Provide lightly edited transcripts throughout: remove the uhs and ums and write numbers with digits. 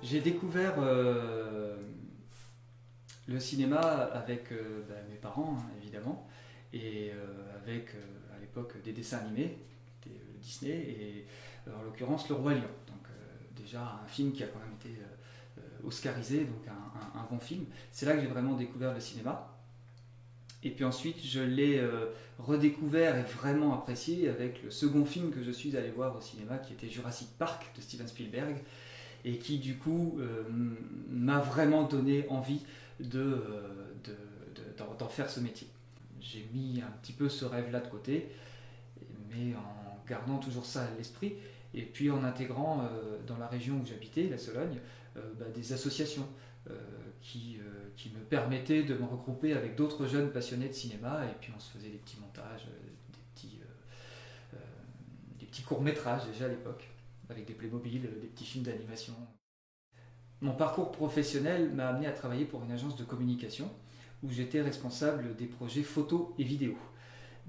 J'ai découvert le cinéma avec mes parents, hein, évidemment, et avec à l'époque des dessins animés, Disney, et en l'occurrence Le Roi Lion. Donc déjà un film qui a quand même été oscarisé, donc un bon film. C'est là que j'ai vraiment découvert le cinéma. Et puis ensuite, je l'ai redécouvert et vraiment apprécié avec le second film que je suis allé voir au cinéma, qui était Jurassic Park de Steven Spielberg, et qui du coup m'a vraiment donné envie d'en faire ce métier. J'ai mis un petit peu ce rêve-là de côté, mais en gardant toujours ça à l'esprit, et puis en intégrant dans la région où j'habitais, la Sologne, des associations qui me permettaient de me regrouper avec d'autres jeunes passionnés de cinéma, et puis on se faisait des petits montages, des petits courts-métrages déjà à l'époque, avec des Playmobil, des petits films d'animation. Mon parcours professionnel m'a amené à travailler pour une agence de communication où j'étais responsable des projets photos et vidéos.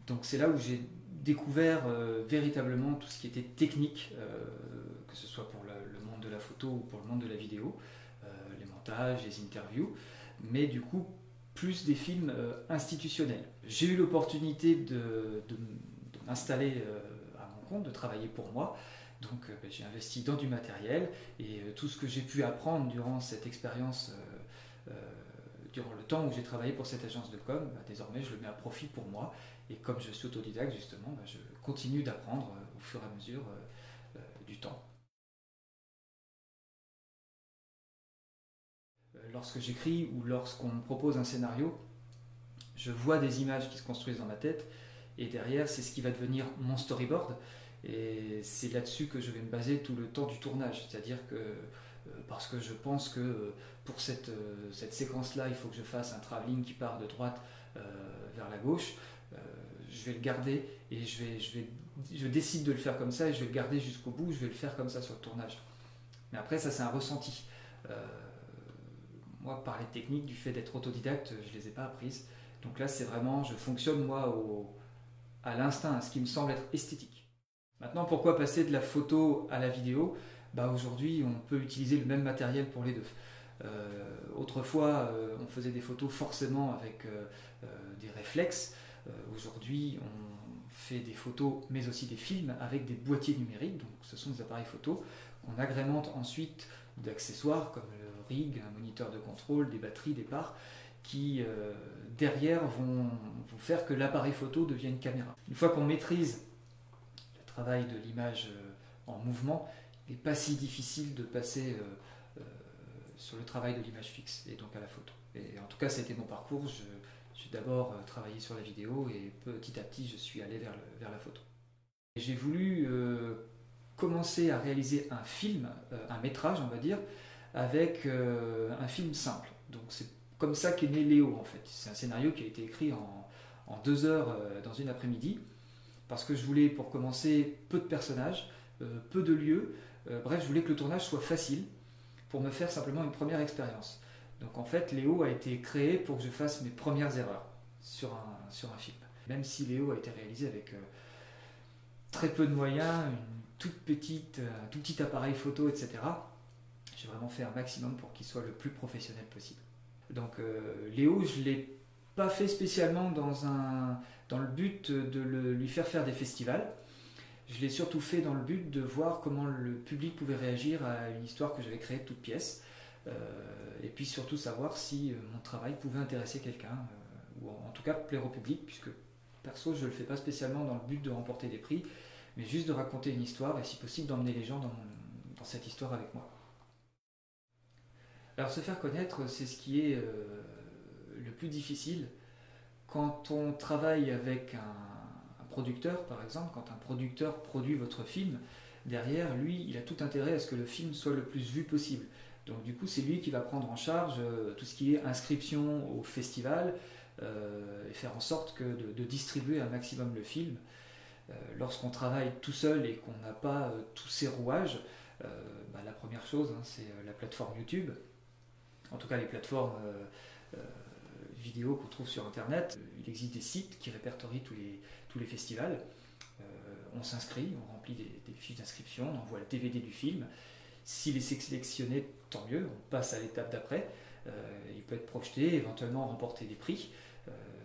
Donc c'est là où j'ai découvert véritablement tout ce qui était technique, que ce soit pour le monde de la photo ou pour le monde de la vidéo, les montages, les interviews, mais du coup plus des films institutionnels. J'ai eu l'opportunité de m'installer à mon compte, de travailler pour moi. Donc j'ai investi dans du matériel et tout ce que j'ai pu apprendre durant cette expérience, durant le temps où j'ai travaillé pour cette agence de com, désormais je le mets à profit pour moi. Et comme je suis autodidacte justement, je continue d'apprendre au fur et à mesure du temps. Lorsque j'écris ou lorsqu'on me propose un scénario, je vois des images qui se construisent dans ma tête et derrière c'est ce qui va devenir mon storyboard. Et c'est là-dessus que je vais me baser tout le temps du tournage. C'est-à-dire que, parce que je pense que pour cette séquence-là, il faut que je fasse un travelling qui part de droite vers la gauche, je vais le garder et je décide de le faire comme ça et je vais le garder jusqu'au bout, je vais le faire comme ça sur le tournage. Mais après, ça c'est un ressenti. Moi, par les techniques, du fait d'être autodidacte, je ne les ai pas apprises. Donc là, c'est vraiment, je fonctionne moi à l'instinct, à ce qui me semble être esthétique. Maintenant, pourquoi passer de la photo à la vidéo? Aujourd'hui, on peut utiliser le même matériel pour les deux. Autrefois, on faisait des photos forcément avec des réflexes. Aujourd'hui, on fait des photos, mais aussi des films avec des boîtiers numériques. Donc, ce sont des appareils photo qu'on agrémente ensuite d'accessoires comme le rig, un moniteur de contrôle, des batteries, des parts, qui derrière vont faire que l'appareil photo devienne une caméra. Une fois qu'on maîtrise travail de l'image en mouvement, il n'est pas si difficile de passer sur le travail de l'image fixe et donc à la photo. Et en tout cas, c'était mon parcours. J'ai d'abord travaillé sur la vidéo et petit à petit, je suis allé vers la photo. J'ai voulu commencer à réaliser un film, un métrage, on va dire, avec un film simple. Donc c'est comme ça qu'est né Léo, en fait. C'est un scénario qui a été écrit en 2 heures dans une après-midi, parce que je voulais, pour commencer, peu de personnages, peu de lieux. Bref, je voulais que le tournage soit facile pour me faire simplement une première expérience. Donc en fait, Léo a été créé pour que je fasse mes premières erreurs sur un film. Même si Léo a été réalisé avec très peu de moyens, un tout petit appareil photo, etc., j'ai vraiment fait un maximum pour qu'il soit le plus professionnel possible. Donc Léo, je ne l'ai pas fait spécialement dans le but de lui faire des festivals. Je l'ai surtout fait dans le but de voir comment le public pouvait réagir à une histoire que j'avais créée de toute pièce. Et puis surtout savoir si mon travail pouvait intéresser quelqu'un, ou en tout cas plaire au public, puisque perso je ne le fais pas spécialement dans le but de remporter des prix, mais juste de raconter une histoire et si possible d'emmener les gens dans cette histoire avec moi. Alors se faire connaître, c'est ce qui est le plus difficile quand on travaille avec un producteur, par exemple. Quand un producteur produit votre film, derrière, lui, il a tout intérêt à ce que le film soit le plus vu possible. Donc du coup, c'est lui qui va prendre en charge tout ce qui est inscription au festival et faire en sorte de distribuer un maximum le film. Lorsqu'on travaille tout seul et qu'on n'a pas tous ces rouages, la première chose, hein, c'est la plateforme YouTube. En tout cas, les plateformes vidéo qu'on trouve sur Internet. Il existe des sites qui répertorient tous les festivals. On s'inscrit, on remplit des fiches d'inscription, on envoie le DVD du film. S'il est sélectionné, tant mieux, on passe à l'étape d'après. Il peut être projeté, éventuellement remporter des prix.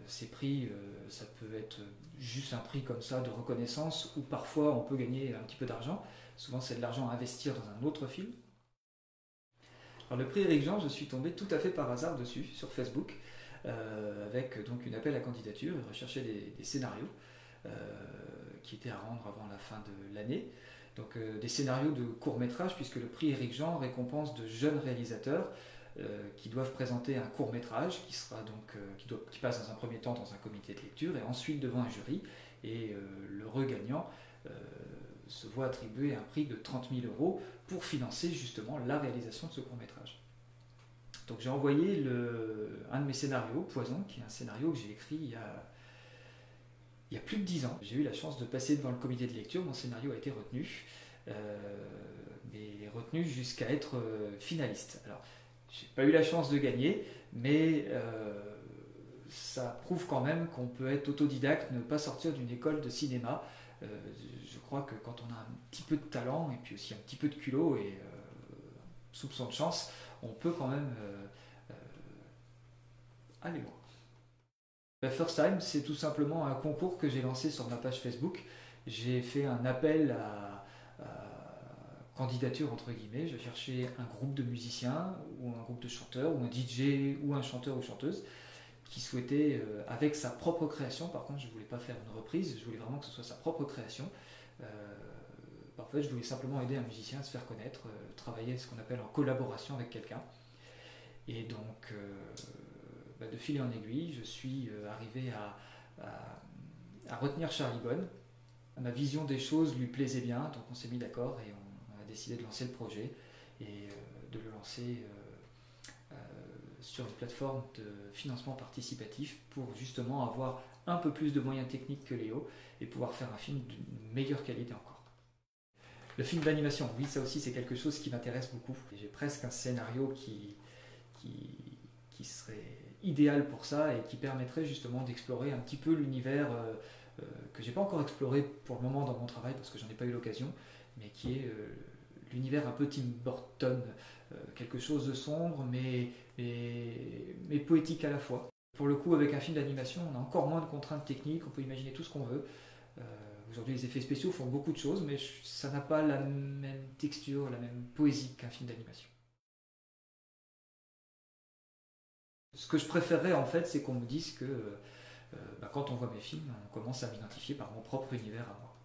Ces prix, ça peut être juste un prix comme ça de reconnaissance, ou parfois on peut gagner un petit peu d'argent. Souvent c'est de l'argent à investir dans un autre film. Alors le prix Éric Jean, je suis tombé tout à fait par hasard dessus, sur Facebook, avec donc une appel à candidature. Il recherchait des scénarios qui étaient à rendre avant la fin de l'année. Donc des scénarios de court-métrage, puisque le prix Éric Jean récompense de jeunes réalisateurs qui doivent présenter un court-métrage qui passe dans un premier temps dans un comité de lecture et ensuite devant un jury. Et l'heureux gagnant se voit attribuer un prix de 30 000 € pour financer justement la réalisation de ce court-métrage. Donc j'ai envoyé un de mes scénarios, Poison, qui est un scénario que j'ai écrit il y a plus de 10 ans. J'ai eu la chance de passer devant le comité de lecture, mon scénario a été retenu, mais retenu jusqu'à être finaliste. Alors, j'ai pas eu la chance de gagner, mais ça prouve quand même qu'on peut être autodidacte, ne pas sortir d'une école de cinéma. Je crois que quand on a un petit peu de talent et puis aussi un petit peu de culot et soupçon de chance, on peut quand même aller loin. First Time, c'est tout simplement un concours que j'ai lancé sur ma page Facebook. J'ai fait un appel à candidature entre guillemets. Je cherchais un groupe de musiciens ou un groupe de chanteurs ou un DJ ou un chanteur ou chanteuse qui souhaitait, avec sa propre création, par contre je ne voulais pas faire une reprise, je voulais vraiment que ce soit sa propre création. En fait, je voulais simplement aider un musicien à se faire connaître, travailler ce qu'on appelle en collaboration avec quelqu'un. Et donc, de fil en aiguille, je suis arrivé à retenir Charlie Bonne. Ma vision des choses lui plaisait bien, donc on s'est mis d'accord et on a décidé de lancer le projet et de le lancer sur une plateforme de financement participatif pour justement avoir un peu plus de moyens techniques que Léo et pouvoir faire un film d'une meilleure qualité encore. Le film d'animation, oui, ça aussi c'est quelque chose qui m'intéresse beaucoup. J'ai presque un scénario qui serait idéal pour ça et qui permettrait justement d'explorer un petit peu l'univers que j'ai pas encore exploré pour le moment dans mon travail parce que j'en ai pas eu l'occasion, mais qui est l'univers un peu Tim Burton, quelque chose de sombre mais poétique à la fois. Pour le coup, avec un film d'animation, on a encore moins de contraintes techniques, on peut imaginer tout ce qu'on veut. Aujourd'hui, les effets spéciaux font beaucoup de choses, mais ça n'a pas la même texture, la même poésie qu'un film d'animation. Ce que je préférerais en fait, c'est qu'on me dise que quand on voit mes films, on commence à m'identifier par mon propre univers à moi.